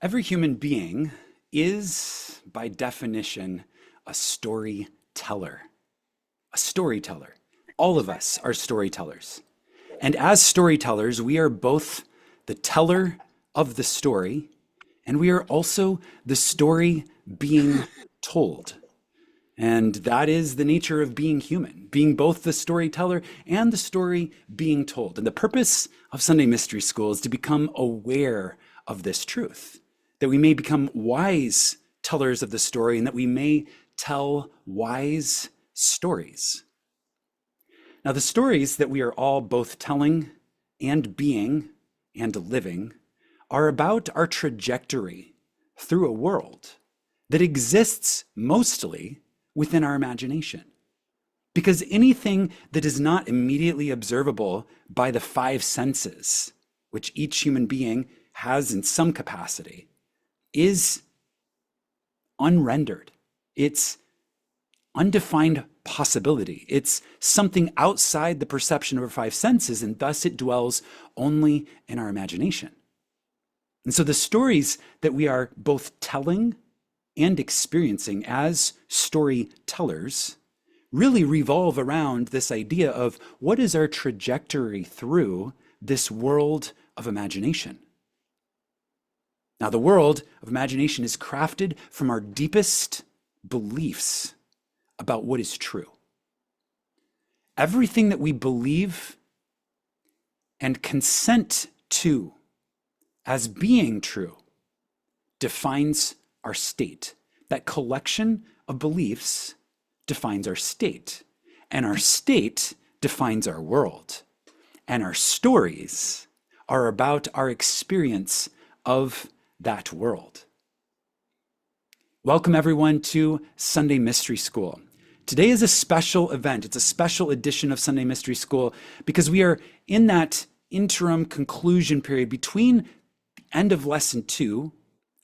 Every human being is, by definition, a storyteller. A storyteller. All of us are storytellers. And as storytellers, we are both the teller of the story, and we are also the story being told. And that is the nature of being human, being both the storyteller and the story being told. And the purpose of Sunday Mystery School is to become aware of this truth, that we may become wise tellers of the story and that we may tell wise stories. Now, the stories that we are all both telling and being and living are about our trajectory through a world that exists mostly within our imagination. Because anything that is not immediately observable by the five senses, which each human being has in some capacity, is unrendered. It's undefined possibility. It's something outside the perception of our five senses, and thus it dwells only in our imagination. And so the stories that we are both telling and experiencing as storytellers really revolve around this idea of what is our trajectory through this world of imagination. Now, the world of imagination is crafted from our deepest beliefs about what is true. Everything that we believe and consent to as being true defines our state. That collection of beliefs defines our state, and our state defines our world, and our stories are about our experience of that world. Welcome everyone to Sunday Mystery School. Today is a special event. It's a special edition of Sunday Mystery School because we are in that interim conclusion period between the end of lesson 2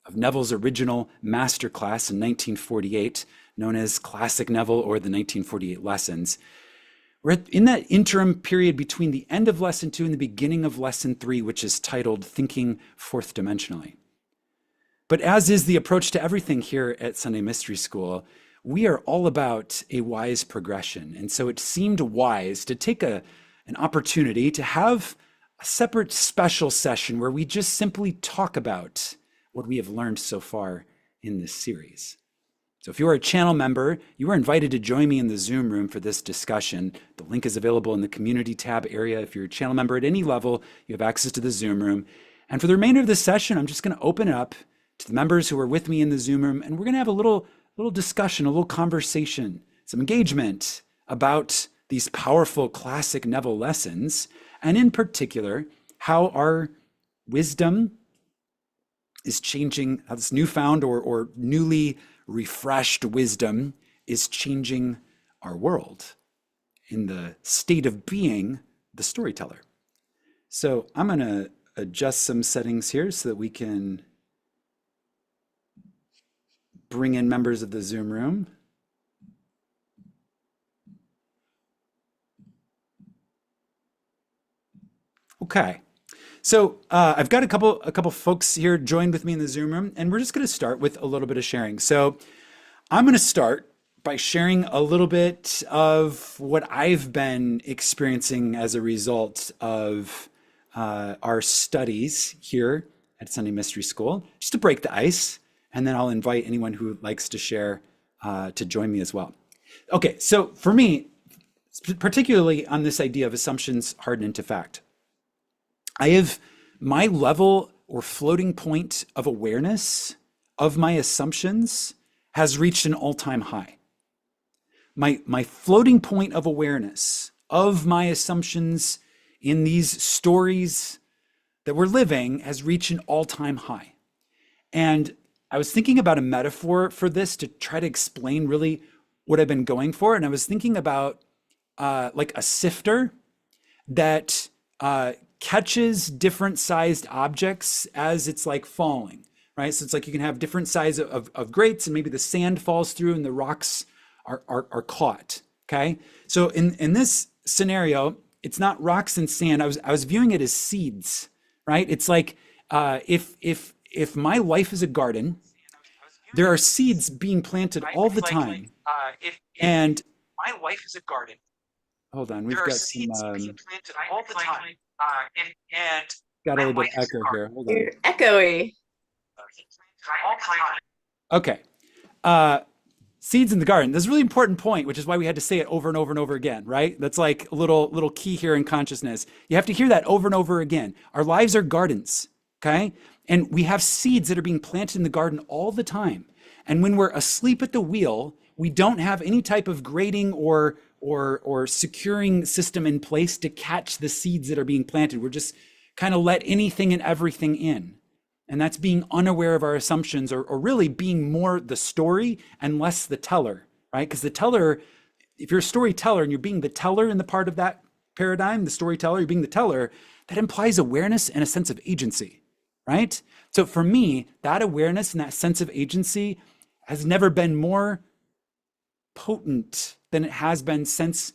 of Neville's original Masterclass in 1948, known as Classic Neville or the 1948 Lessons. We're in that interim period between the end of lesson 2 and the beginning of lesson 3, which is titled Thinking Fourth Dimensionally. But as is the approach to everything here at Sunday Mystery School, we are all about a wise progression. And so it seemed wise to take an opportunity to have a separate special session where we just simply talk about what we have learned so far in this series. So if you are a channel member, you are invited to join me in the Zoom room for this discussion. The link is available in the community tab area. If you're a channel member at any level, you have access to the Zoom room. And for the remainder of this session, I'm just going to open it up to the members who are with me in the Zoom room, and we're going to have a little discussion, a little conversation, some engagement about these powerful classic Neville lessons, and in particular, how our wisdom is changing, how this newfound or newly refreshed wisdom is changing our world in the state of being the storyteller. So I'm going to adjust some settings here so that we can bring in members of the Zoom room. Okay. So I've got a couple folks here joined with me in the Zoom room, and we're just going to start with a little bit of sharing. So I'm going to start by sharing a little bit of what I've been experiencing as a result of our studies here at Sunday Mystery School, just to break the ice, and then I'll invite anyone who likes to share to join me as well. Okay, so for me, particularly on this idea of assumptions hardened into fact, my level or floating point of awareness of my assumptions has reached an all-time high. My floating point of awareness of my assumptions in these stories that we're living has reached an all-time high. And I was thinking about a metaphor for this to try to explain really what I've been going for. And I was thinking about like a sifter that catches different sized objects as it's like falling, right? So it's like you can have different size of grates, and maybe the sand falls through and the rocks are caught, okay? So in this scenario, it's not rocks and sand. I was viewing it as seeds, right? It's like if if my life is a garden, there are seeds being planted all the time. And hold on, we've got some, got a little bit of echo here. Hold on. You're echoey. Okay. Seeds in the garden. This is a really important point, which is why we had to say it over and over and over again, right? That's like a little key here in consciousness. You have to hear that over and over again. Our lives are gardens, okay? And we have seeds that are being planted in the garden all the time. And when we're asleep at the wheel, we don't have any type of grading or securing system in place to catch the seeds that are being planted. We're just kind of let anything and everything in. And that's being unaware of our assumptions, or really being more the story and less the teller, right? Because the teller, if you're a storyteller and you're being the teller in the part of that paradigm, the storyteller, you're being the teller, that implies awareness and a sense of agency, right? So for me, that awareness and that sense of agency has never been more potent than it has been since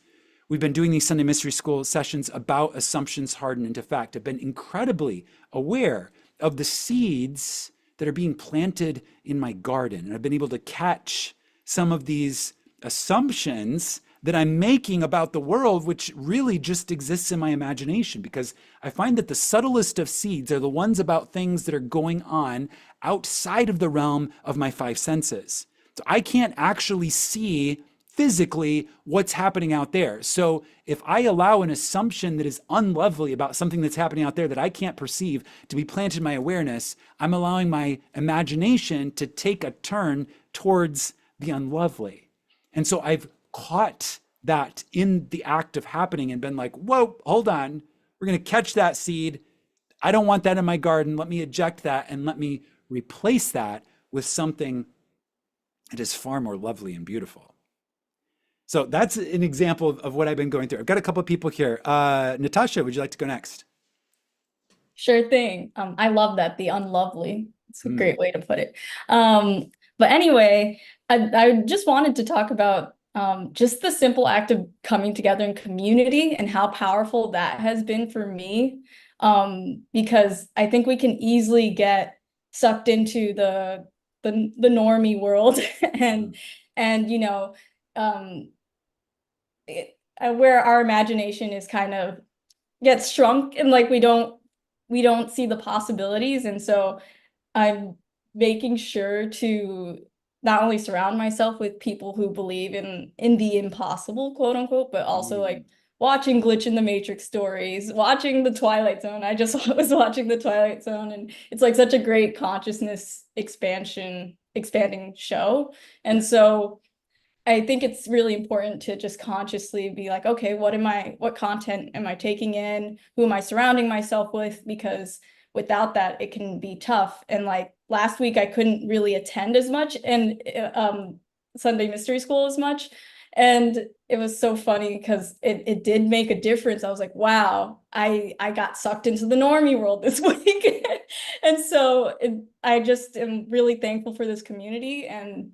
we've been doing these Sunday Mystery School sessions about assumptions hardened into fact. I've been incredibly aware of the seeds that are being planted in my garden. And I've been able to catch some of these assumptions that I'm making about the world, which really just exists in my imagination, because I find that the subtlest of seeds are the ones about things that are going on outside of the realm of my five senses. So I can't actually see physically what's happening out there. So if I allow an assumption that is unlovely about something that's happening out there that I can't perceive to be planted in my awareness, I'm allowing my imagination to take a turn towards the unlovely. And so I've caught that in the act of happening and been like, whoa, hold on. We're going to catch that seed. I don't want that in my garden. Let me eject that and let me replace that with something that is far more lovely and beautiful. So that's an example of what I've been going through. I've got a couple of people here. Natasha, would you like to go next? Sure thing. I love that, the unlovely. It's a great way to put it. But anyway, I just wanted to talk about just the simple act of coming together in community and how powerful that has been for me. Because I think we can easily get sucked into the normie world and you know, where our imagination is kind of gets shrunk and like we don't see the possibilities. And so I'm making sure to not only surround myself with people who believe in the impossible, quote unquote, but also like watching Glitch in the Matrix stories, watching the Twilight Zone. I just was watching the Twilight Zone, and it's like such a great consciousness expanding show. And so I think it's really important to just consciously be like, okay, what content am I taking in? Who am I surrounding myself with? Because without that, it can be tough. And like last week, I couldn't really attend as much and Sunday Mystery School as much. And it was so funny because it did make a difference. I was like, wow, I got sucked into the normie world this week. And so I just am really thankful for this community and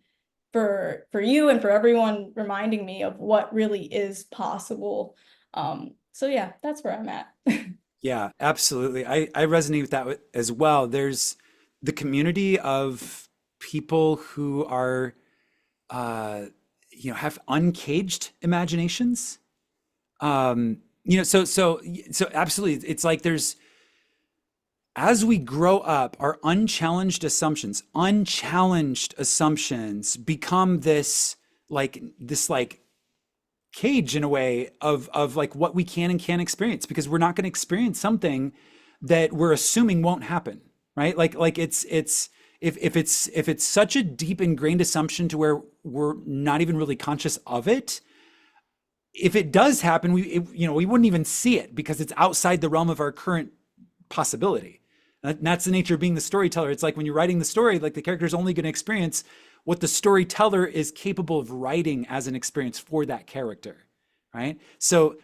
for you and for everyone reminding me of what really is possible. So yeah, that's where I'm at. Yeah, absolutely. I resonate with that as well. There's the community of people who are, have uncaged imaginations. So absolutely. It's like as we grow up, our unchallenged assumptions become this cage in a way of like what we can and can't experience, because we're not going to experience something that we're assuming won't happen, right? Like it's if it's such a deep ingrained assumption to where we're not even really conscious of it, if it does happen, we wouldn't even see it because it's outside the realm of our current possibility. And that's the nature of being the storyteller. It's like when you're writing the story, like the character is only going to experience what the storyteller is capable of writing as an experience for that character, right? So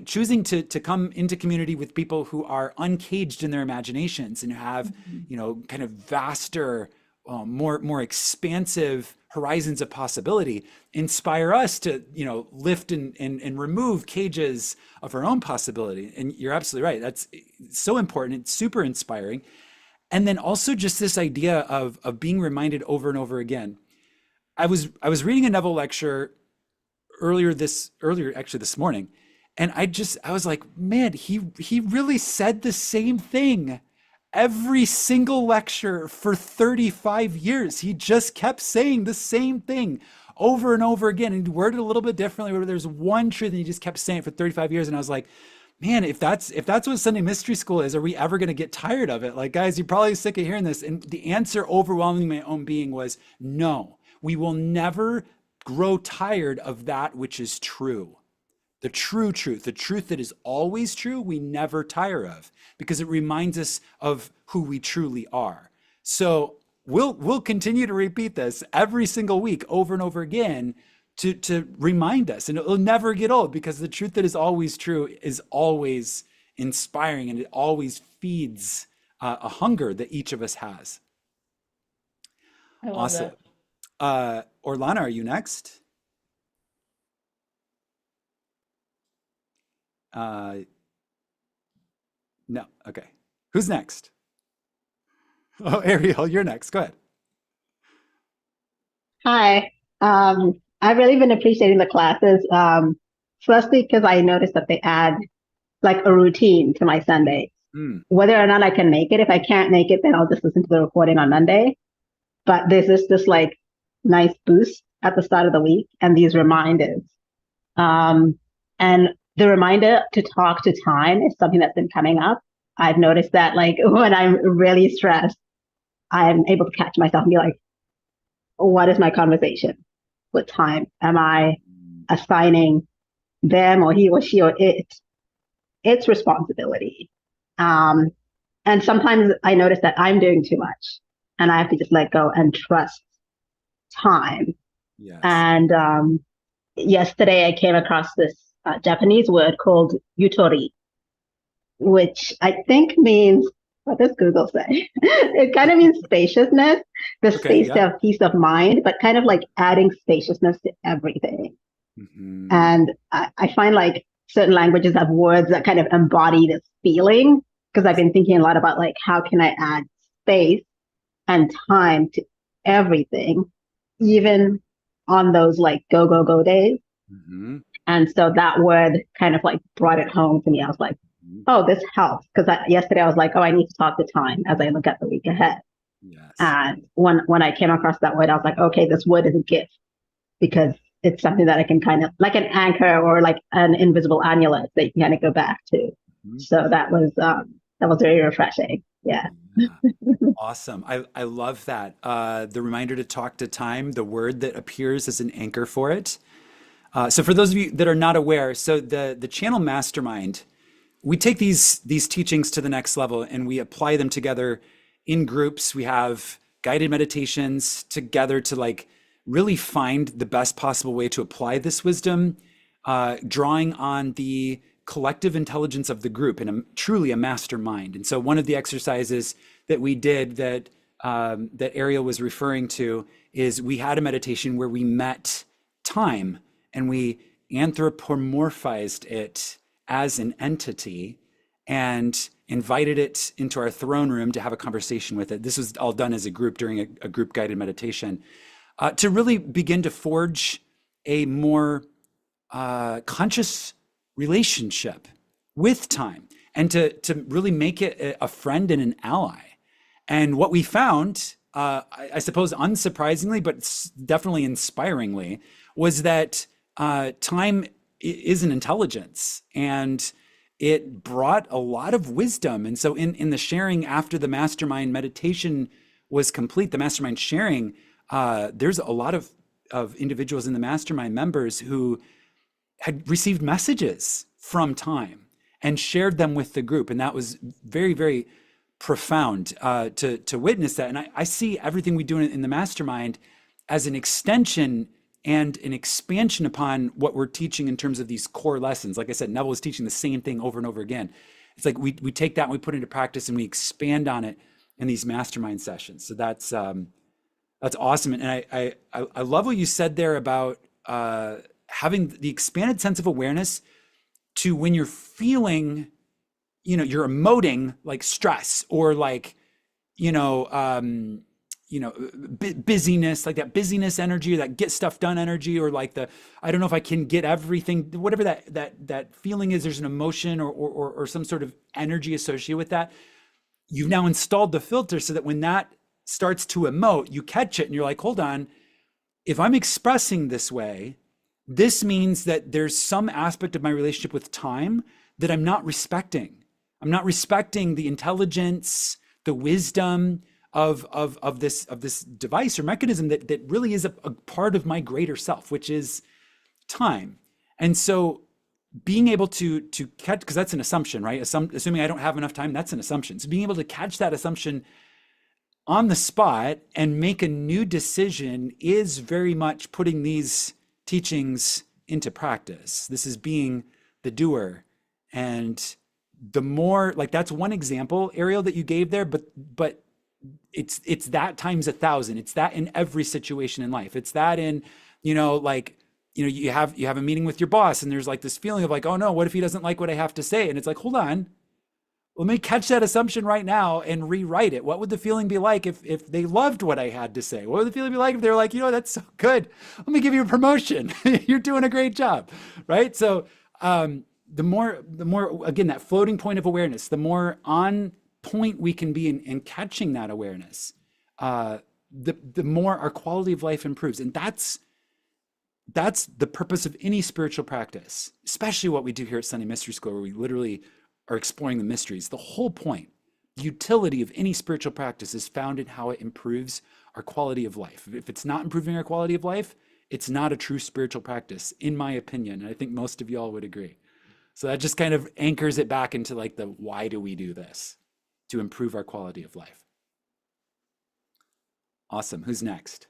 choosing to come into community with people who are uncaged in their imaginations and have, kind of vaster, more expansive horizons of possibility, inspire us to, lift and remove cages of our own possibility. And you're absolutely right. That's so important. It's super inspiring. And then also just this idea of being reminded over and over again. I was reading a Neville lecture earlier actually this morning, and I was like, man, he really said the same thing every single lecture for 35 years. He just kept saying the same thing over and over again, and he worded it a little bit differently, but there's one truth and he just kept saying it for 35 years. And I was like, man, if that's what Sunday Mystery School is, are we ever going to get tired of it? Like, guys, you're probably sick of hearing this. And the answer overwhelming my own being was no, we will never grow tired of that which is true. The true truth, the truth that is always true, we never tire of, because it reminds us of who we truly are. So we'll continue to repeat this every single week over and over again to remind us, and it'll never get old, because the truth that is always true is always inspiring, and it always feeds a hunger that each of us has. I love Awesome. that. Orlana, are you next? Uh, no. Okay. Who's next? Oh, Ariel, you're next. Go ahead. Hi. I've really been appreciating the classes. Firstly, because I noticed that they add like a routine to my Sunday. Mm, Whether or not I can make it, if I can't make it, then I'll just listen to the recording on Monday. But there's this like nice boost at the start of the week and these reminders. And the reminder to talk to time is something that's been coming up. I've noticed that like when I'm really stressed, I'm able to catch myself and be like, what is my conversation with time? Am I assigning them or he or she or it its responsibility? And sometimes I notice that I'm doing too much and I have to just let go and trust time. yes. And yesterday I came across this Japanese word called yutori, which I think means, what does Google say? It kind of means spaciousness, the Okay. space to Yeah. have peace of mind, but kind of like adding spaciousness to everything. Hmm. And I find like certain languages have words that kind of embody this feeling, because I've been thinking a lot about like, how can I add space and time to everything, even on those like go, go, go days. Hmm. And so that word kind of like brought it home to me. I was like, oh, this helps. Because yesterday I was like, oh, I need to talk to time as I look at the week ahead. Yes. And when I came across that word, I was like, okay, this word is a gift, because it's something that I can kind of like an anchor or like an invisible amulet that you can kind of go back to. Mhm. So that was very refreshing. Yeah. Yeah. Awesome. I love that. The reminder to talk to time, the word that appears as an anchor for it. So for those of you that are not aware, so the channel Mastermind, we take these teachings to the next level and we apply them together in groups. We have guided meditations together to like really find the best possible way to apply this wisdom, drawing on the collective intelligence of the group in truly a mastermind. And so one of the exercises that we did that Ariel was referring to is we had a meditation where we met time and we anthropomorphized it as an entity and invited it into our throne room to have a conversation with it. This was all done as a group during a group guided meditation to really begin to forge a more conscious relationship with time and to really make it a friend and an ally. And what we found, I suppose unsurprisingly, but definitely inspiringly, was that time is an intelligence and it brought a lot of wisdom. And so in the sharing after the mastermind meditation was complete, the mastermind sharing, there's a lot of individuals in the mastermind members who had received messages from time and shared them with the group. And that was very, very profound to witness that. And I see everything we do in the mastermind as an extension and an expansion upon what we're teaching in terms of these core lessons. Like I said, Neville is teaching the same thing over and over again. It's like we take that and we put it into practice and we expand on it in these mastermind sessions. So that's awesome. And I love what you said there about having the expanded sense of awareness to when you're feeling, you're emoting like stress or like, you know, busyness, like that busyness energy, or that get stuff done energy, or like the, I don't know if I can get everything, whatever that feeling is, there's an emotion or some sort of energy associated with that. You've now installed the filter so that when that starts to emote, you catch it and you're like, hold on, if I'm expressing this way, this means that there's some aspect of my relationship with time that I'm not respecting. I'm not respecting the intelligence, the wisdom of this device or mechanism that really is a part of my greater self, which is time. And so being able to catch, because that's an assumption, right? Assuming I don't have enough time, that's an assumption. So being able to catch that assumption on the spot and make a new decision is very much putting these teachings into practice. This is being the doer. And the more, like, that's one example, Ariel, that you gave there, but it's that times 1,000. It's that in every situation in life. It's that in, like, you have a meeting with your boss and there's like this feeling of like, oh no, what if he doesn't like what I have to say? And it's like, hold on, let me catch that assumption right now and rewrite it. What would the feeling be like if they loved what I had to say? What would the feeling be like if they were like, that's so good, let me give you a promotion. You're doing a great job, right? So the more, again, that floating point of awareness, the more on point we can be in catching that awareness, the more our quality of life improves. And that's the purpose of any spiritual practice, especially what we do here at Sunday Mystery School, where we literally are exploring the mysteries. The whole point, the utility of any spiritual practice is found in how it improves our quality of life. If it's not improving our quality of life, it's not a true spiritual practice, in my opinion. And I think most of y'all would agree. So that just kind of anchors it back into like the why do we do this? To improve our quality of life. Awesome. Who's next?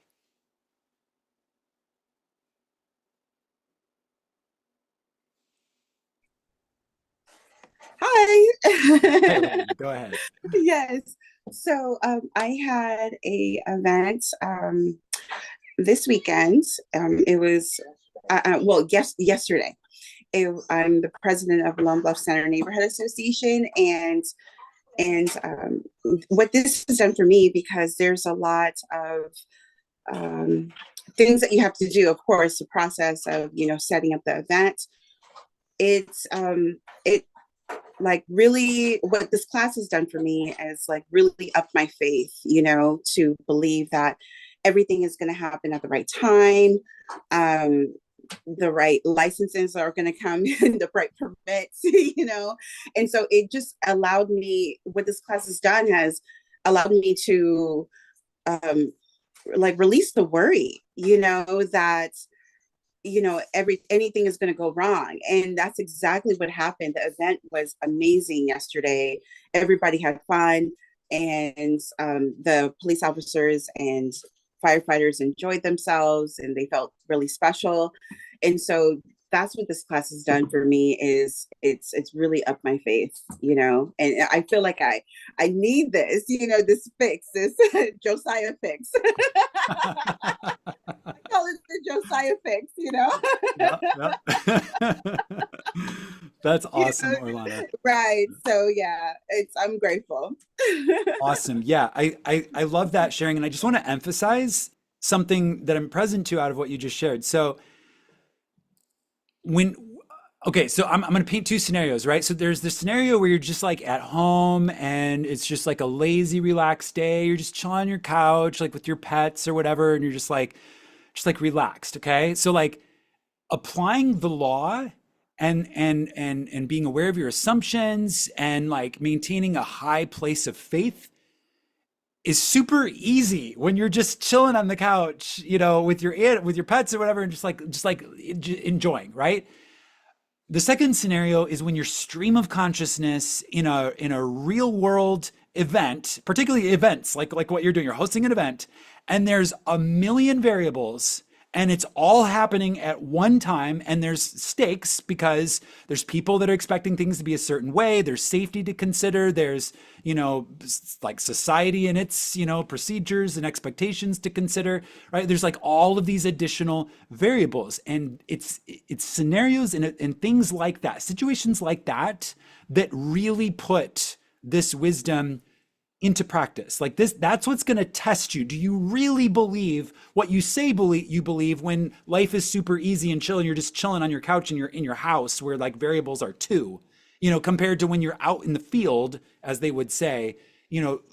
Hi. Hey, go ahead. Yes. So I had a event this weekend. It was yesterday. I'm the president of Lone Bluff Center Neighborhood Association, and what this has done for me, because there's a lot of things that you have to do, of course, the process of setting up the event. It's it like really, what this class has done for me is like really up my faith, to believe that everything is going to happen at the right time. The right licenses are going to come in, the right permits, and so it just allowed me, what this class has done has allowed me to like release the worry, that anything is going to go wrong. And that's exactly what happened. The event was amazing yesterday. Everybody had fun, and the police officers and firefighters enjoyed themselves and they felt really special. And so that's what this class has done for me, is it's really up my faith, and I feel like I need this, this fix, this Josiah fix. I call it the Josiah fix, Yep. That's awesome, Orlana. Right. So yeah, I'm grateful. Awesome. Yeah, I love that sharing. And I just want to emphasize something that I'm present to out of what you just shared. So so I'm going to paint two scenarios, right? So there's the scenario where you're just like at home and it's just like a lazy, relaxed day. You're just chilling on your couch, like with your pets or whatever. And you're just like relaxed. Okay. So like applying the law and being aware of your assumptions and like maintaining a high place of faith is super easy when you're just chilling on the couch, with your pets or whatever, and just like enjoying, right? The second scenario is when your stream of consciousness in a real world event, particularly events like what you're doing, you're hosting an event, and there's a million variables and it's all happening at one time, and there's stakes because there's people that are expecting things to be a certain way, there's safety to consider, there's like society and its procedures and expectations to consider, right? There's like all of these additional variables, and it's scenarios and things like that, situations like that really put this wisdom into practice. Like this, that's what's going to test you. Do you really believe what you say you believe when life is super easy and chill and you're just chilling on your couch and you're in your house where like variables are two, compared to when you're out in the field, as they would say,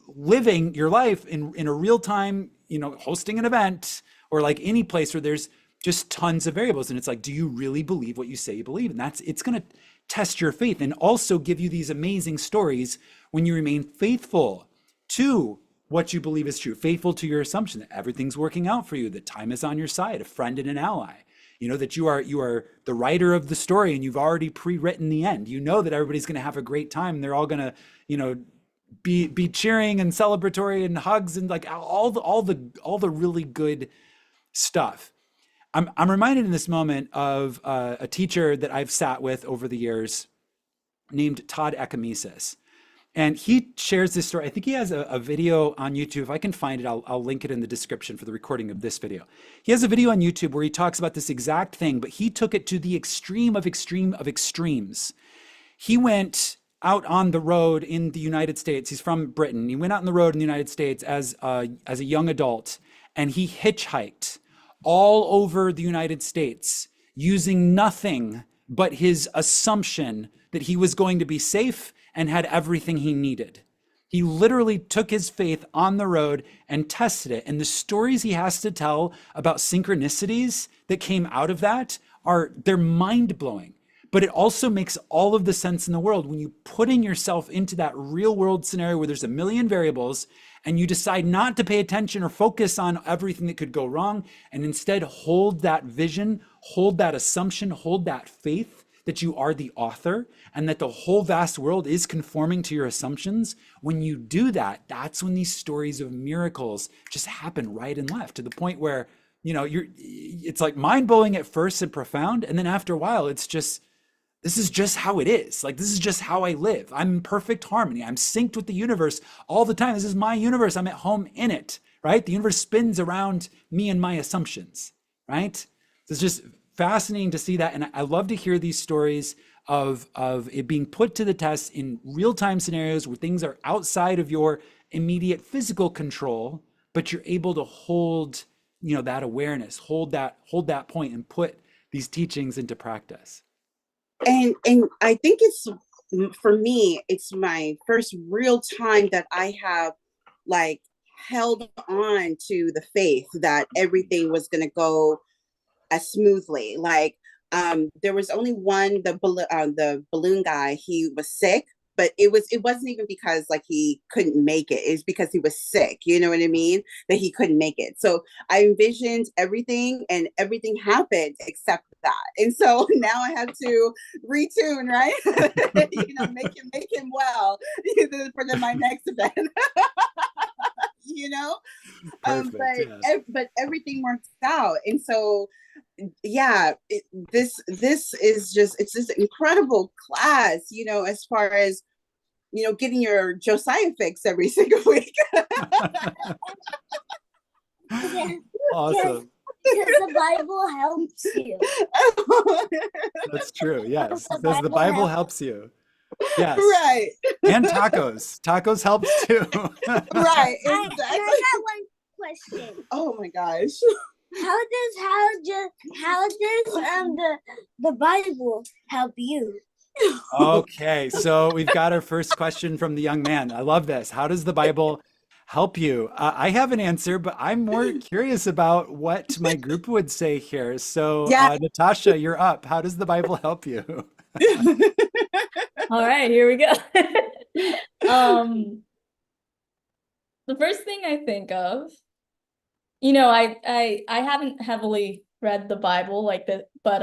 living your life in a real time, hosting an event or like any place where there's just tons of variables. And it's like, do you really believe what you say you believe? And it's going to test your faith and also give you these amazing stories when you remain faithful to what you believe is true, faithful to your assumption that everything's working out for you, that time is on your side, a friend and an ally, that you are the writer of the story and you've already pre-written the end. That everybody's going to have a great time and they're all going to, be cheering and celebratory and hugs and like all the really good stuff. I'm reminded in this moment of a teacher that I've sat with over the years named Todd Ekamesis. And he shares this story. I think he has a video on YouTube. If I can find it, I'll link it in the description for the recording of this video. He has a video on YouTube where he talks about this exact thing, but he took it to the extreme of extremes. He went out on the road in the United States. He's from Britain. He went out on the road in the United States as a young adult, and he hitchhiked all over the United States using nothing but his assumption that he was going to be safe and had everything he needed. He literally took his faith on the road and tested it. And the stories he has to tell about synchronicities that came out of that they're mind-blowing. But it also makes all of the sense in the world when you putting yourself into that real world scenario where there's a million variables and you decide not to pay attention or focus on everything that could go wrong and instead hold that vision, hold that assumption, hold that faith that you are the author and that the whole vast world is conforming to your assumptions. When you do that, that's when these stories of miracles just happen right and left to the point where, it's like mind-blowing at first and profound. And then after a while, it's just, this is just how it is. Like, this is just how I live. I'm in perfect harmony. I'm synced with the universe all the time. This is my universe. I'm at home in it, right? The universe spins around me and my assumptions, right? So it's just fascinating to see that. And I love to hear these stories of it being put to the test in real-time scenarios where things are outside of your immediate physical control, but you're able to hold, that awareness, hold that point and put these teachings into practice. And I think for me, it's my first real time that I have like held on to the faith that everything was going to go as smoothly. Like, there was only one, the balloon guy, he was sick, but it wasn't even because like he couldn't make it. It's because he was sick. You know what I mean? That he couldn't make it. So I envisioned everything and everything happened except that. And so now I have to retune, right? make him well for my next event. Perfect, but everything works out. And so yeah, this is it's this incredible class, as far as getting your Josiah fix every single week. Awesome. Because the Bible helps you. That's true. Yes. Because the Bible helps you. Yes. Right. And tacos. Tacos helps too. Right. I Exactly. have one question. Oh my gosh. How does the Bible help you? Okay. So we've got our first question from the young man. I love this. How does the Bible help you? I have an answer, but I'm more curious about what my group would say here. So Natasha, you're up. How does the Bible help you? All right, here we go. The first thing I think of, I haven't heavily read the Bible like that, but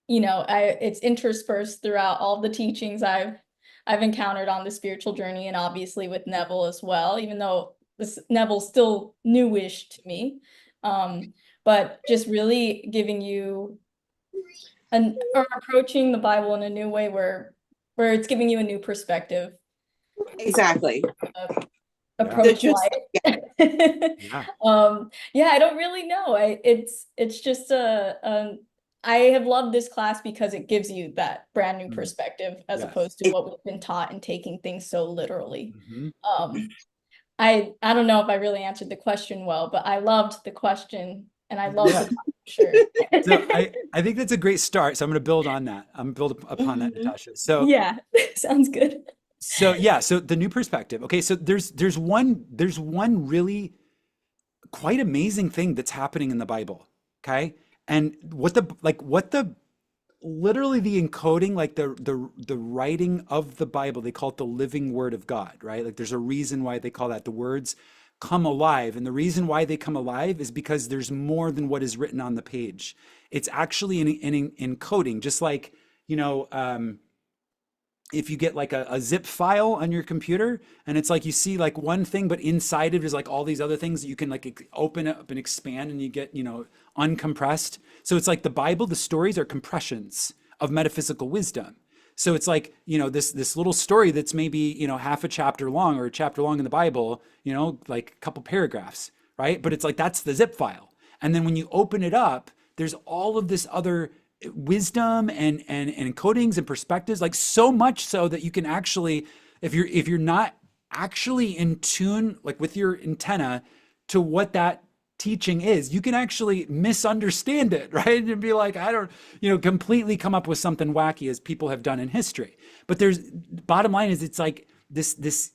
it's interspersed throughout all the teachings I've encountered on the spiritual journey, and obviously with Neville as well, even though Neville's still newish to me. But just really giving you or approaching the Bible in a new way where it's giving you a new perspective. Exactly. Approach life. Yeah. I don't really know. It's just a I have loved this class because it gives you that brand new perspective as Yes. opposed to what we've been taught and taking things so literally. Mhm. I don't know if I really answered the question well, but I loved the question and I love Yeah. the shirt. So I think that's a great start. So I'm going to build on that. I'm build upon that, Mhm. Natasha. So Yeah, sounds good. yeah, so the new perspective. Okay, so there's one really quite amazing thing that's happening in the Bible. Okay, and what the literally the encoding, like the writing of the Bible, they call it the living word of God, right? Like there's a reason why they call that. The words come alive, and the reason why they come alive is because there's more than what is written on the page. It's actually an encoding, just like, you know, if you get like a zip file on your computer, and it's like you see like one thing, but inside it is like all these other things that you can like open up and expand, and you get, you know, uncompressed. So it's like the Bible, the stories are compressions of metaphysical wisdom. So it's like, you know, this little story that's maybe, you know, half a chapter long or a chapter long in the Bible, you know, like a couple paragraphs, right? But it's like that's the zip file. And then when you open it up, there's all of this other wisdom and encodings and perspectives, like so much so that you can actually, if you're not actually in tune, like with your antenna to what that teaching is, you can actually misunderstand it, right? And be like, I don't, you know, completely come up with something wacky, as people have done in history. But there's, bottom line is, it's like this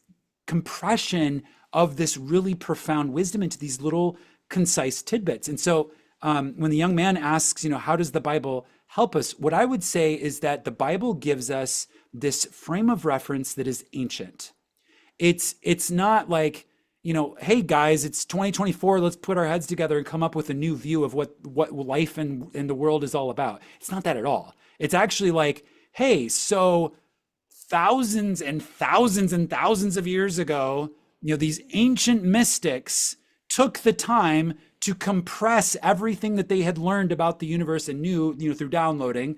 compression of this really profound wisdom into these little concise tidbits. And so when the young man asks, you know, how does the Bible help us? What I would say is that the Bible gives us this frame of reference that is ancient. It's not like, you know, hey guys, it's 2024, let's put our heads together and come up with a new view of what life and the world is all about. It's not that at all. It's actually like, hey, so thousands and thousands and thousands of years ago, you know, these ancient mystics took the time to compress everything that they had learned about the universe and knew, you know, through downloading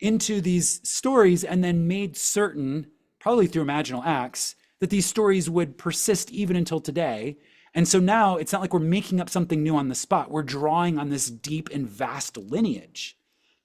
into these stories, and then made certain, probably through imaginal acts, that these stories would persist even until today. And so now it's not like we're making up something new on the spot. We're drawing on this deep and vast lineage,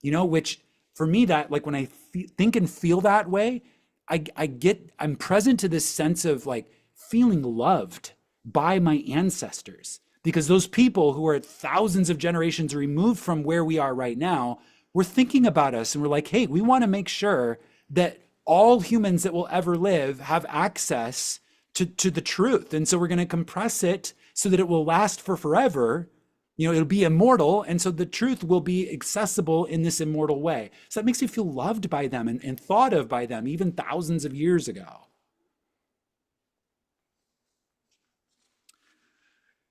you know, which for me, that like when I think and feel that way, I'm present to this sense of like feeling loved by my ancestors, because those people who are thousands of generations removed from where we are right now were thinking about us, and we're like, hey, we want to make sure that all humans that will ever live have access to the truth. And so we're going to compress it so that it will last for forever. You know, it'll be immortal. And so the truth will be accessible in this immortal way. So that makes me feel loved by them and thought of by them, even thousands of years ago.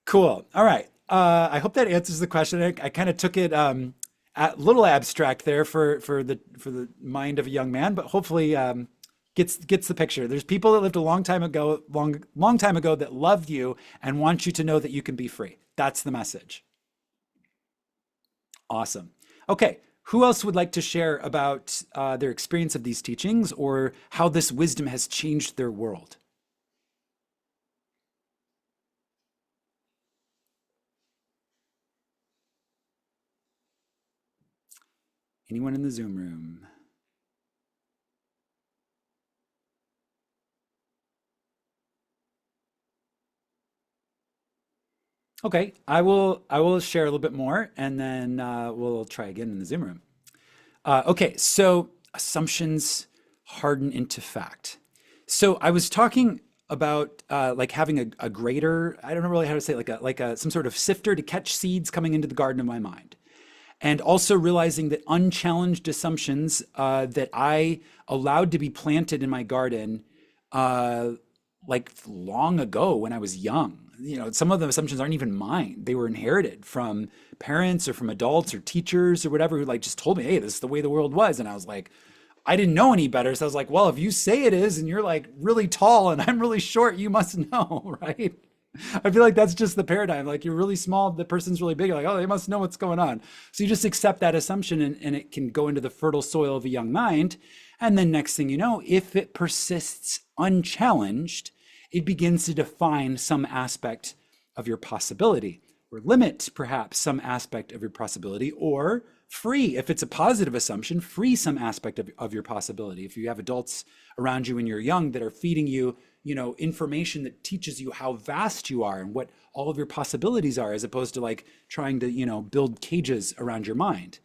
Cool. All right. I hope that answers the question. I kind of took it a little abstract there for the mind of a young man, but hopefully gets the picture. There's people that lived a long time ago that loved you and want you to know that you can be free. That's the message. Awesome. Okay. Who else would like to share about their experience of these teachings, or how this wisdom has changed their world? Anyone in the Zoom room? Okay, I will share a little bit more, and then we'll try again in the Zoom room. Okay, so assumptions harden into fact. So I was talking about like having a grater. I don't know really how to say it, like a some sort of sifter to catch seeds coming into the garden of my mind. And also realizing that unchallenged assumptions that I allowed to be planted in my garden like long ago when I was young. You know, some of the assumptions aren't even mine. They were inherited from parents or from adults or teachers or whatever, who like just told me, hey, this is the way the world was. And I was like, I didn't know any better. So I was like, well, if you say it is and you're like really tall and I'm really short, you must know, right? I feel like that's just the paradigm. Like you're really small, the person's really big. You're like, oh, they must know what's going on. So you just accept that assumption, and it can go into the fertile soil of a young mind. And then next thing you know, if it persists unchallenged, it begins to define some aspect of your possibility, or limit perhaps some aspect of your possibility, or free, if it's a positive assumption, free some aspect of your possibility. If you have adults around you when you're young that are feeding you, information that teaches you how vast you are and what all of your possibilities are, as opposed to like trying to, build cages around your mind.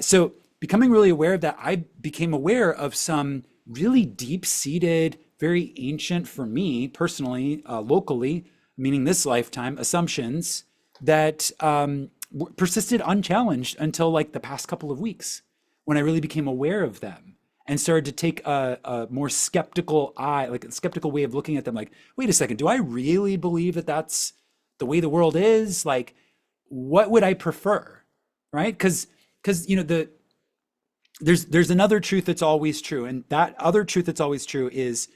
So becoming really aware of that, I became aware of some really deep-seated, very ancient for me personally, locally, meaning this lifetime, assumptions that persisted unchallenged until like the past couple of weeks, when I really became aware of them and started to take a more skeptical eye, like a skeptical way of looking at them. Like, wait a second, do I really believe that that's the way the world is? Like, what would I prefer, right? Because there's another truth that's always true, and that other truth that's always true is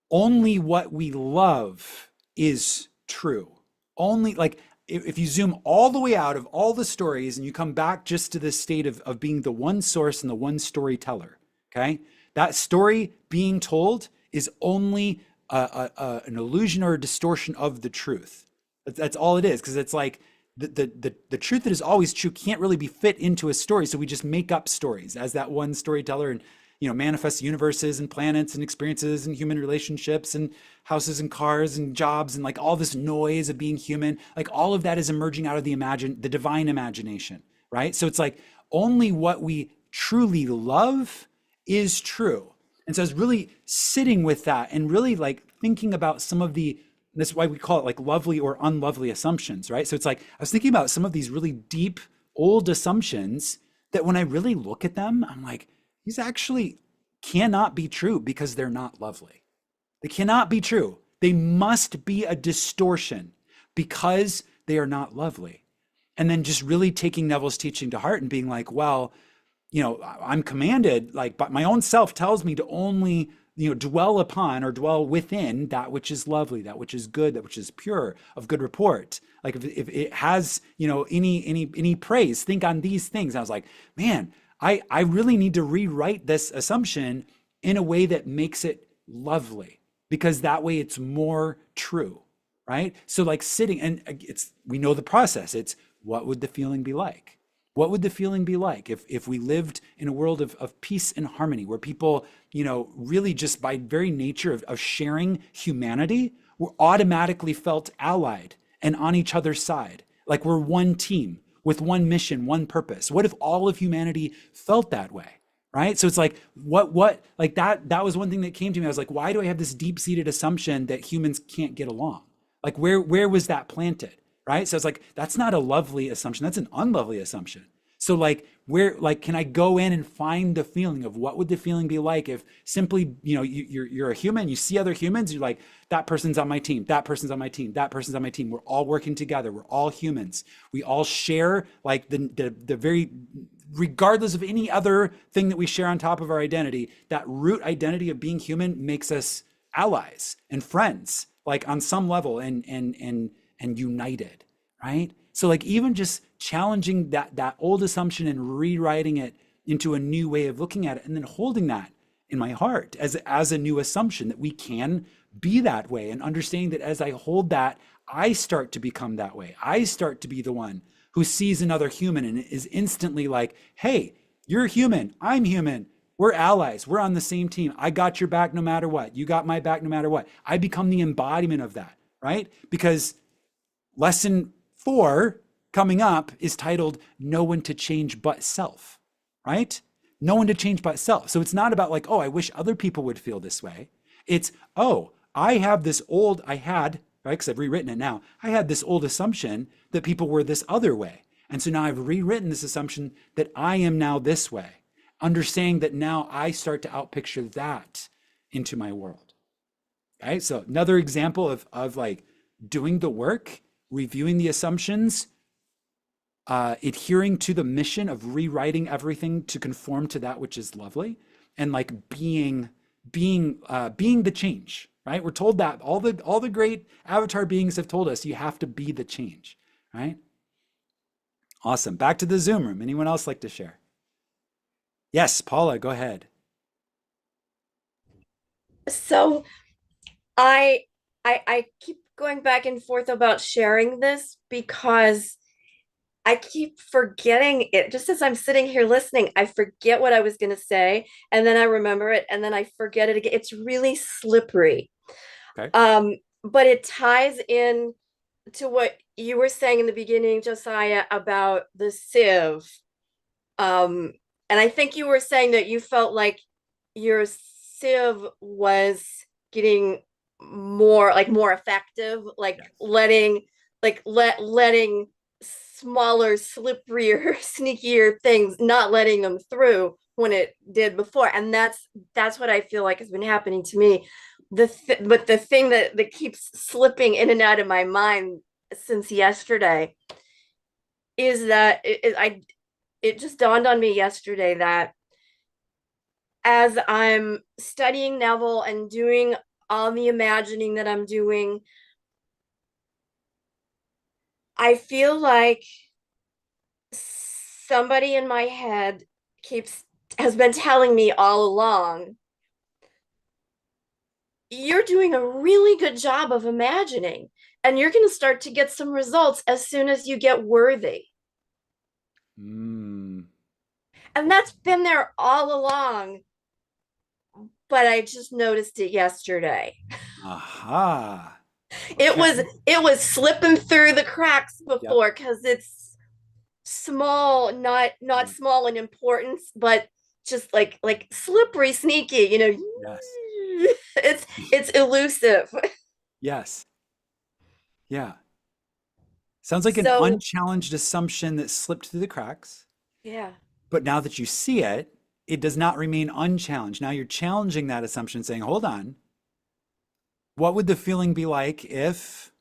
only what we love is true. Only, like, if you zoom all the way out of all the stories and you come back just to this state of being the one source and the one storyteller, okay? That story being told is only an illusion or a distortion of the truth. That's all it is, because it's like the truth that is always true can't really be fit into a story, so we just make up stories as that one storyteller and manifest universes and planets and experiences and human relationships and houses and cars and jobs and like all this noise of being human. Like all of that is emerging out of the divine imagination, right? So it's like only what we truly love is true. And so I was really sitting with that and really like thinking about some of that's why we call it like lovely or unlovely assumptions, right? So it's like, I was thinking about some of these really deep old assumptions that when I really look at them, I'm like, these actually cannot be true because they're not lovely. They cannot be true. They must be a distortion because they are not lovely. And then just really taking Neville's teaching to heart and being like, well, I'm commanded, like, but my own self tells me to only, dwell upon or dwell within that which is lovely, that which is good, that which is pure, of good report. Like if it has, any praise, think on these things. And I was like, man, I really need to rewrite this assumption in a way that makes it lovely, because that way it's more true, right? So like sitting, and we know the process. It's what would the feeling be like? What would the feeling be like if we lived in a world of peace and harmony, where people, really just by very nature of sharing humanity, were automatically felt allied and on each other's side, like we're one team with one mission, one purpose? What if all of humanity felt that way, right? So it's like, what, like that was one thing that came to me. I was like, why do I have this deep-seated assumption that humans can't get along? Like where was that planted, right? So it's like, that's not a lovely assumption. That's an unlovely assumption. So like, can I go in and find the feeling of what would the feeling be like if simply, you're a human, you see other humans, you're like, that person's on my team, that person's on my team, that person's on my team. We're all working together. We're all humans. We all share like the very, regardless of any other thing that we share on top of our identity, that root identity of being human makes us allies and friends, like on some level, and united, right? So like even just challenging that old assumption and rewriting it into a new way of looking at it, and then holding that in my heart as a new assumption that we can be that way, and understanding that as I hold that, I start to become that way. I start to be the one who sees another human and is instantly like, hey, you're human, I'm human, we're allies, we're on the same team. I got your back no matter what. You got my back no matter what. I become the embodiment of that, right? Because lesson 4 coming up is titled No One to Change But Self, right? No one to change but self. So it's not about like, oh, I wish other people would feel this way. It's, oh, I had, right? Because I've rewritten it now. I had this old assumption that people were this other way. And so now I've rewritten this assumption that I am now this way, understanding that now I start to outpicture that into my world, right? So another example of like doing the work, reviewing the assumptions, adhering to the mission of rewriting everything to conform to that which is lovely, and like being the change, right? We're told that all the great avatar beings have told us you have to be the change, right? Awesome. Back to the Zoom room. Anyone else like to share? Yes, Paula, go ahead. So I keep going back and forth about sharing this because I keep forgetting it. Just as I'm sitting here listening, I forget what I was going to say, and then I remember it, and then I forget it again. It's really slippery. Okay. But it ties in to what you were saying in the beginning, Josiah, about the sieve. And I think you were saying that you felt like your sieve was getting more effective, like Yes. letting smaller, slipperier, sneakier things, not letting them through when it did before. And that's what I feel like has been happening to me. But the thing that keeps slipping in and out of my mind since yesterday is that it just dawned on me yesterday that as I'm studying Neville and doing all the imagining that I'm doing, I feel like somebody in my head has been telling me all along, you're doing a really good job of imagining, and you're going to start to get some results as soon as you get worthy. Mm. And that's been there all along, but I just noticed it yesterday. Aha. It Okay. was slipping through the cracks Yep. before because it's small, not Yep. small in importance, but just like slippery, sneaky, Yes. it's elusive. Yes. Yeah. Sounds like an So unchallenged assumption that slipped through the cracks. yeah. But now that you see it, it does not remain unchallenged. Now you're challenging that assumption, saying, hold on, what would the feeling be like if?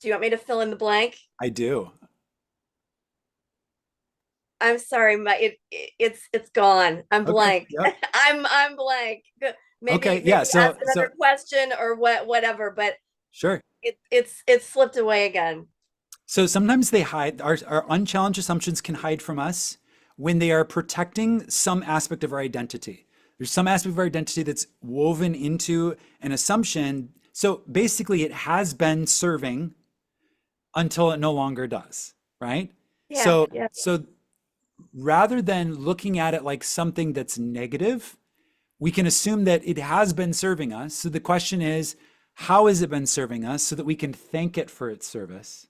Do you want me to fill in the blank? I do. I'm sorry, it's gone. I'm Okay. blank. Yep. I'm blank. Okay. Maybe Yeah. ask So another question or whatever, but sure. it's slipped away again. So sometimes they hide, our unchallenged assumptions can hide from us when they are protecting some aspect of our identity. There's some aspect of our identity that's woven into an assumption. So basically, it has been serving until it no longer does, right? Yeah, So, yeah. so rather than looking at it like something that's negative, we can assume that it has been serving us. So the question is, how has it been serving us so that we can thank it for its service?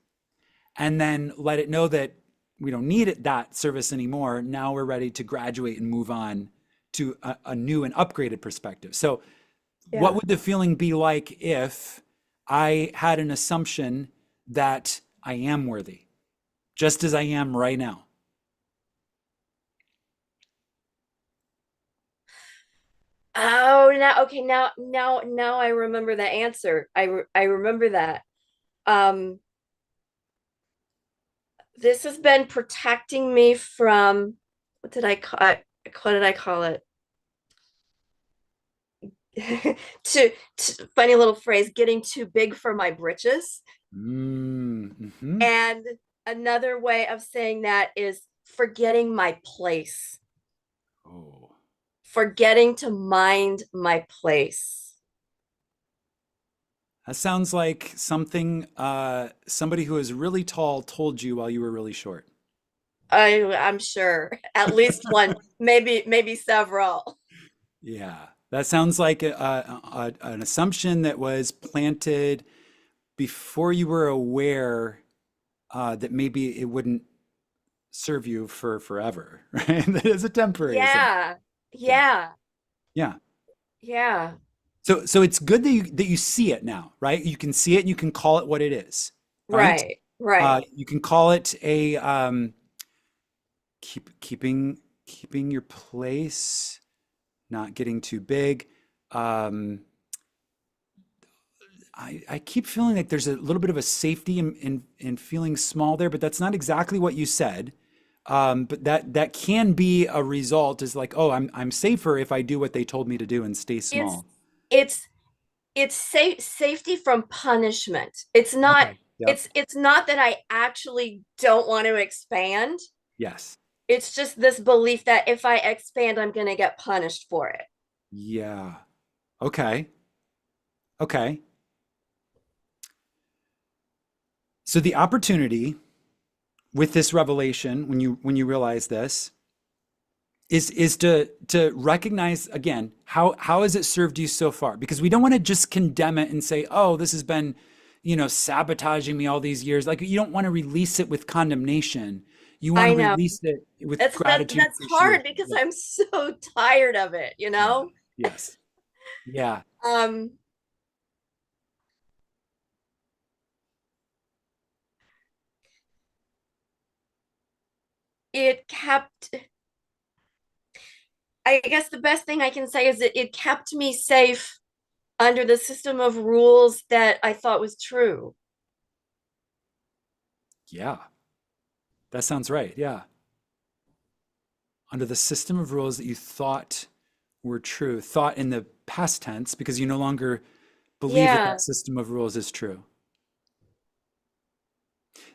And then let it know that we don't need that service anymore. Now we're ready to graduate and move on to a new and upgraded perspective. So what Yeah. would the feeling be like if I had an assumption that I am worthy, just as I am right now? Oh, now I remember the answer. I remember that. Um, this has been protecting me from what did I call it? to funny little phrase, getting too big for my britches. Mm-hmm. And another way of saying that is forgetting my place, Oh, forgetting to mind my place. that sounds like something somebody who is really tall told you while you were really short. I'm sure at least one, maybe several. Yeah, that sounds like an assumption that was planted before you were aware that maybe it wouldn't serve you for forever, right? That is a temporary assumption. Yeah, Yeah, yeah, yeah. yeah. So it's good that you see it now, right? You can see it and you can call it what it is, right? Right, right. You can call it a keeping your place, not getting too big. Um, I keep feeling like there's a little bit of a safety in feeling small there, but that's not exactly what you said. But that can be a result is like, oh, I'm safer if I do what they told me to do and stay It's small. it's it's safety from punishment. Okay. Yep. It's not that I actually don't want to expand. Yes. It's just this belief that if I expand, I'm going to get punished for it. Yeah. Okay. Okay. So the opportunity with this revelation, when you realize this, is to recognize again, how has it served you so far? Because we don't want to just condemn it and say, oh, this has been, sabotaging me all these years. Like, you don't want to release it with condemnation. You want I to know. release it with That's gratitude. that's hard appreciation. because I'm so tired of it, you know? Yes. Yeah. Um, it kept, I guess the best thing I can say is that it kept me safe under the system of rules that I thought was true. Yeah. That sounds right. Yeah. Under the system of rules that you thought were true, thought in the past tense, because you no longer believe that Yeah. that system of rules is true.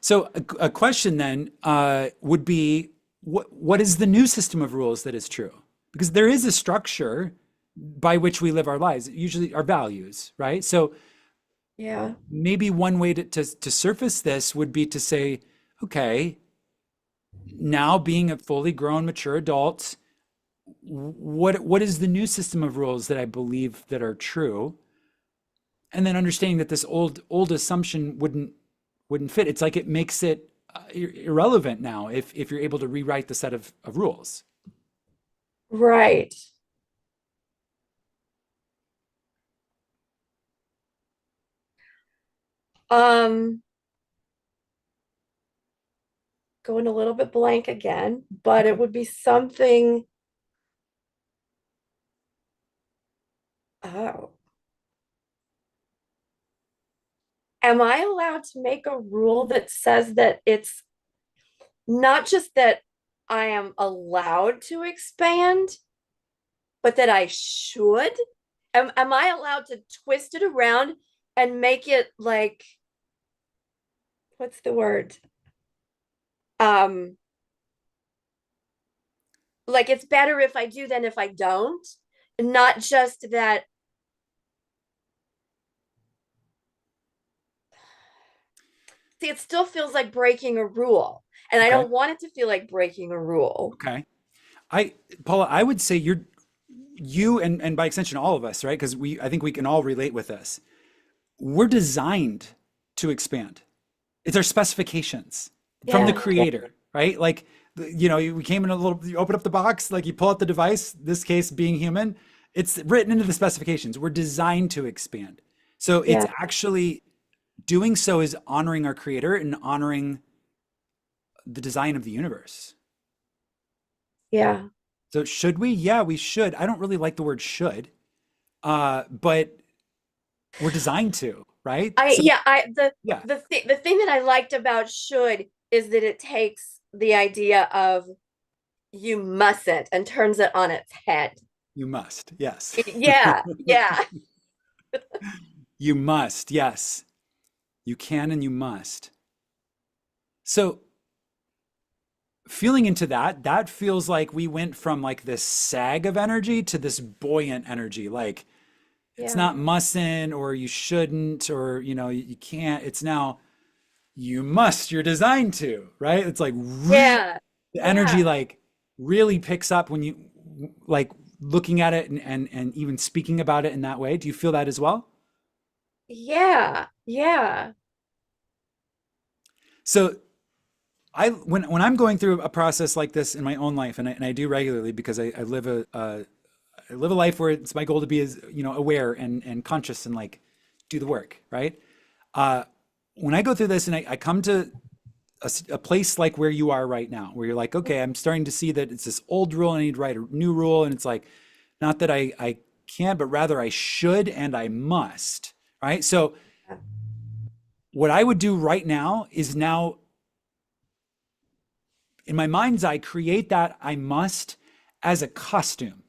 So a question then would be, what is the new system of rules that is true? Because there is a structure by which we live our lives, usually our values, right? So Yeah. maybe one way to surface this would be to say, okay, now being a fully grown, mature adult, what is the new system of rules that I believe that are true? And then understanding that this old assumption wouldn't fit. It's like it makes it irrelevant now if you're able to rewrite the set of rules. Right. Um, Going a little bit blank again, but it would be something. Oh. Am I allowed to make a rule that says that it's not just that I am allowed to expand, but that I should? Am I allowed to twist it around and make it like, what's the word? Like it's better if I do than if I don't, not just that. See, it still feels like breaking a rule, and I Okay. don't want it to feel like breaking a rule. Okay. Paula, I would say you and by extension all of us, right? Because I think we can all relate with this. We're designed to expand. It's our specifications from the Yeah. creator, right? Like, we came in you open up the box, like you pull out the device, this case being human, it's written into the specifications. We're designed to expand. So it's Yeah. actually doing so is honoring our creator and honoring the design of the universe. Yeah. So should we? Yeah, we should. I don't really like the word should, but we're designed to, right? So, yeah, The thing that I liked about should is that it takes the idea of you mustn't and turns it on its head. you must. Yes. Yeah, yeah. You must. Yes. You can and you must. So feeling into that feels like we went from like this sag of energy to this buoyant energy. Like it's Yeah. not mustn't or you shouldn't or you can't. It's now you must. You're designed to, right? It's like Yeah. the energy Yeah. like really picks up when you like looking at it and even speaking about it in that way. Do you feel that as well? Yeah. Yeah. So when I'm going through a process like this in my own life, and I do regularly because I live I live a life where it's my goal to be as aware and conscious and like do the work, right? When I go through this and I come to a place like where you are right now, where you're like, okay, I'm starting to see that it's this old rule and I need to write a new rule, and it's like not that I can, but rather I should and I must, right? So what I would do right now is now in my mind's eye, create that I must as a costume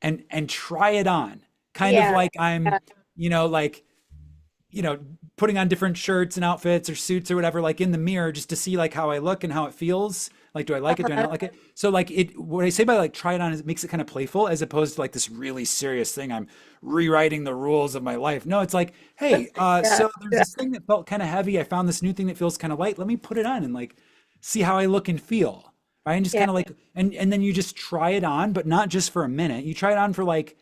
and try it on. Kind of Yeah. like I'm, like, putting on different shirts and outfits or suits or whatever, like in the mirror, just to see like how I look and how it feels Like, do I like it? Do I not like it? So like what I say by like try it on is it makes it kind of playful as opposed to like this really serious thing. I'm rewriting the rules of my life. No, it's like, hey, Yeah. so there's this thing that felt kind of heavy. I found this new thing that feels kind of light. Let me put it on and like see how I look and feel. Right. And just Yeah. kind of like, and then you just try it on, but not just for a minute. You try it on for like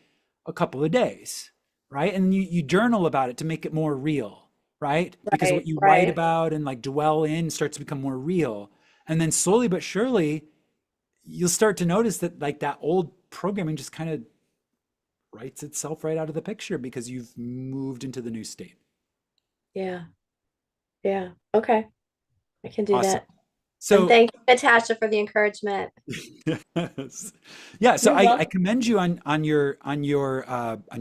a couple of days. Right. And you journal about it to make it more real. Right. Because what Right, you write right. about and like dwell in starts to become more real. And then slowly but surely, you'll start to notice that like that old programming just kind of writes itself right out of the picture because you've moved into the new state. Yeah. Yeah. Okay. I can do Awesome. that. And So thank you, Natasha, for the encouragement. yes. Yeah, so You're I welcome. commend you on your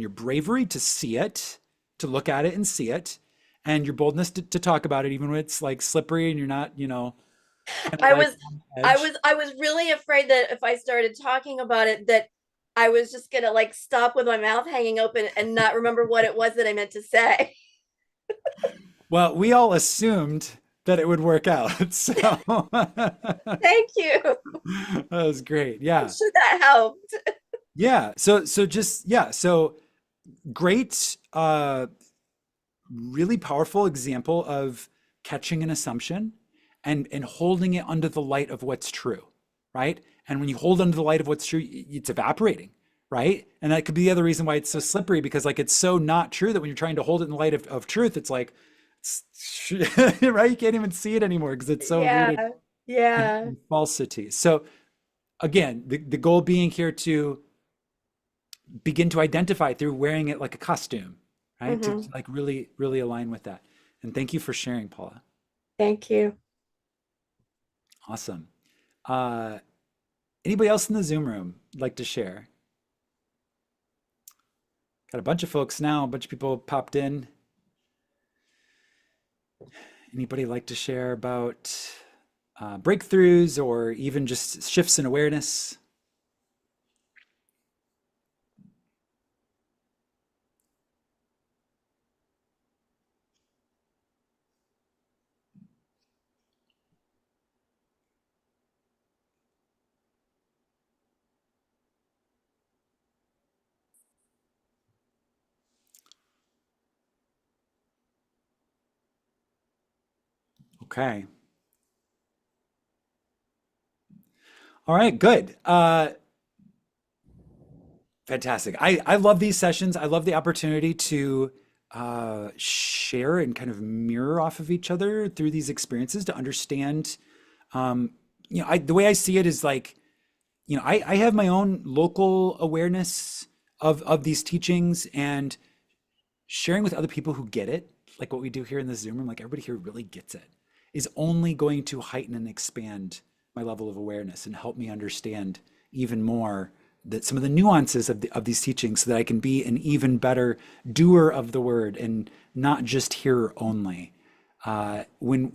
bravery to see it, to look at it and see it, and your boldness to talk about it, even when it's like slippery and you're not, kind of I like was on the I edge. was I was really afraid that if I started talking about it, that I was just gonna like stop with my mouth hanging open and not remember what it was that I meant to say. Well, we all assumed that it would work out. So that Thank you. was great. I'm Yeah. sure that helped. Yeah. So great, really powerful example of catching an assumption and holding it under the light of what's true, right? And when you hold under the light of what's true, it's evaporating, right? And that could be the other reason why it's so slippery because like it's so not true that when you're trying to hold it in the light of truth, it's like, right? You can't even see it anymore because it's so rooted Yeah. Yeah. in falsity. So again, the goal being here to begin to identify through wearing it like a costume, right? To Mhm. like really, really align with that. And thank you for sharing, Paula. Thank you. Awesome. Uh, Anybody else in the Zoom room like to share? Got a bunch of folks now, a bunch of people popped in. Anybody like to share about breakthroughs or even just shifts in awareness? Okay. All right, good. Fantastic. I love these sessions. I love the opportunity to share and kind of mirror off of each other through these experiences to understand. Um, the way I see it is like, I have my own local awareness of these teachings and sharing with other people who get it, like what we do here in the Zoom room, like everybody here really gets it, is only going to heighten and expand my level of awareness and help me understand even more that some of the nuances of these teachings so that I can be an even better doer of the word and not just hearer only. When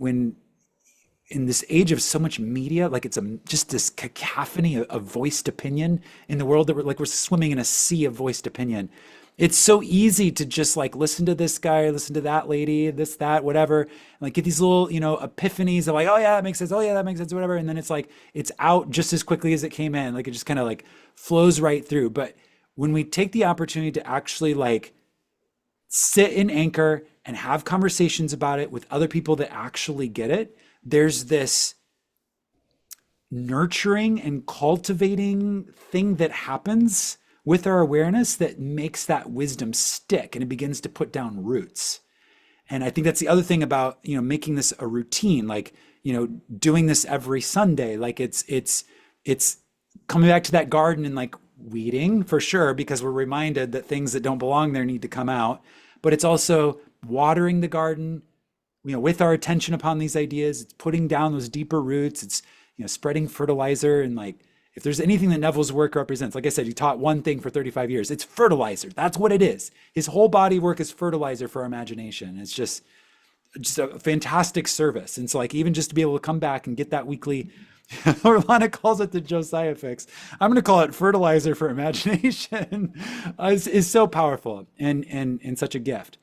in this age of so much media, like it's just this cacophony of voiced opinion in the world that we're swimming in a sea of voiced opinion. It's so easy to just like listen to this guy, listen to that lady, this, that, whatever, and like get these little, epiphanies of like, oh yeah, that makes sense. Oh yeah, that makes sense, whatever. And then it's like, it's out just as quickly as it came in. Like it just kind of like flows right through. But when we take the opportunity to actually like sit in anchor and have conversations about it with other people that actually get it, there's this nurturing and cultivating thing that happens with our awareness that makes that wisdom stick and it begins to put down roots. And I think that's the other thing about, making this a routine, like, doing this every Sunday, like it's coming back to that garden and like weeding for sure, because we're reminded that things that don't belong there need to come out, but it's also watering the garden, with our attention upon these ideas. It's putting down those deeper roots. It's, spreading fertilizer. And like, if there's anything that Neville's work represents, like I said, he taught one thing for 35 years. It's fertilizer. That's what it is. His whole body work is fertilizer for our imagination. It's just a fantastic service. And so like, even just to be able to come back and get that weekly, Orlana calls it the Josiah fix. I'm going to call it fertilizer for imagination, is so powerful and such a gift.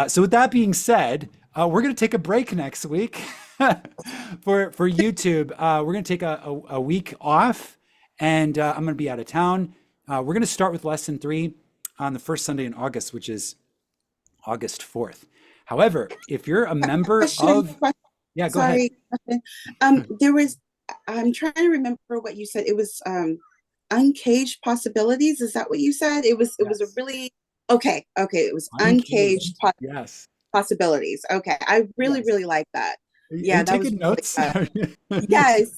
So with that being said, we're going to take a break next week. for YouTube, we're going to take a week off, and I'm going to be out of town. We're going to start with lesson 3 on the first Sunday in August, which is August 4th. However, if you're a member Question, of, yeah, go ahead. sorry. Question. I'm trying to remember what you said. It was uncaged possibilities. Is that what you said? It was a Yes. really okay. It was Uncaged. Yes. possibilities. Okay. I really, Yes. really like that. Are Yeah, you that was taking really notes? good. Yes,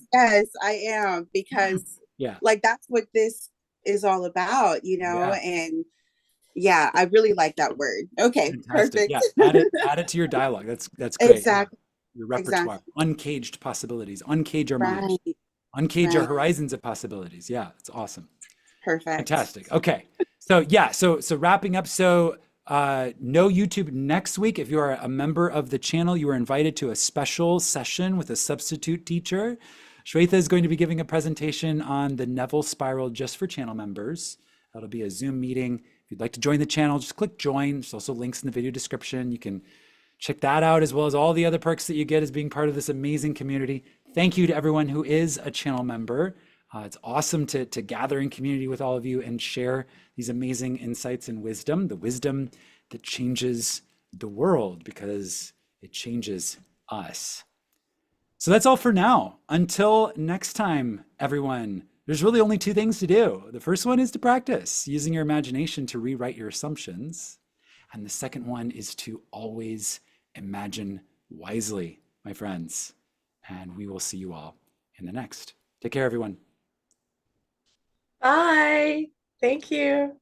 I am, because Yeah. like that's what this is all about, Yeah. and yeah, I really like that word. Okay, Fantastic. perfect. Yeah. Add it to your dialogue. That's great. Yeah. Exactly, Your repertoire. exactly. Uncaged possibilities. Uncage our mind. Right, Uncage our right. horizons of possibilities. Yeah, it's awesome. Perfect. Fantastic. Okay. So yeah, so wrapping up. So no YouTube next week. If you are a member of the channel, you are invited to a special session with a substitute teacher. Shweta is going to be giving a presentation on the Neville spiral just for channel members. That'll be a Zoom meeting. If you'd like to join the channel, just click join. There's also links in the video description. You can check that out, as well as all the other perks that you get as being part of this amazing community. Thank you to everyone who is a channel member. It's awesome to gather in community with all of you and share these amazing insights and wisdom, the wisdom that changes the world because it changes us. So that's all for now. Until next time, everyone, there's really only 2 things to do. The first one is to practice using your imagination to rewrite your assumptions. And the second one is to always imagine wisely, my friends. And we will see you all in the next. Take care, everyone. Bye. Thank you.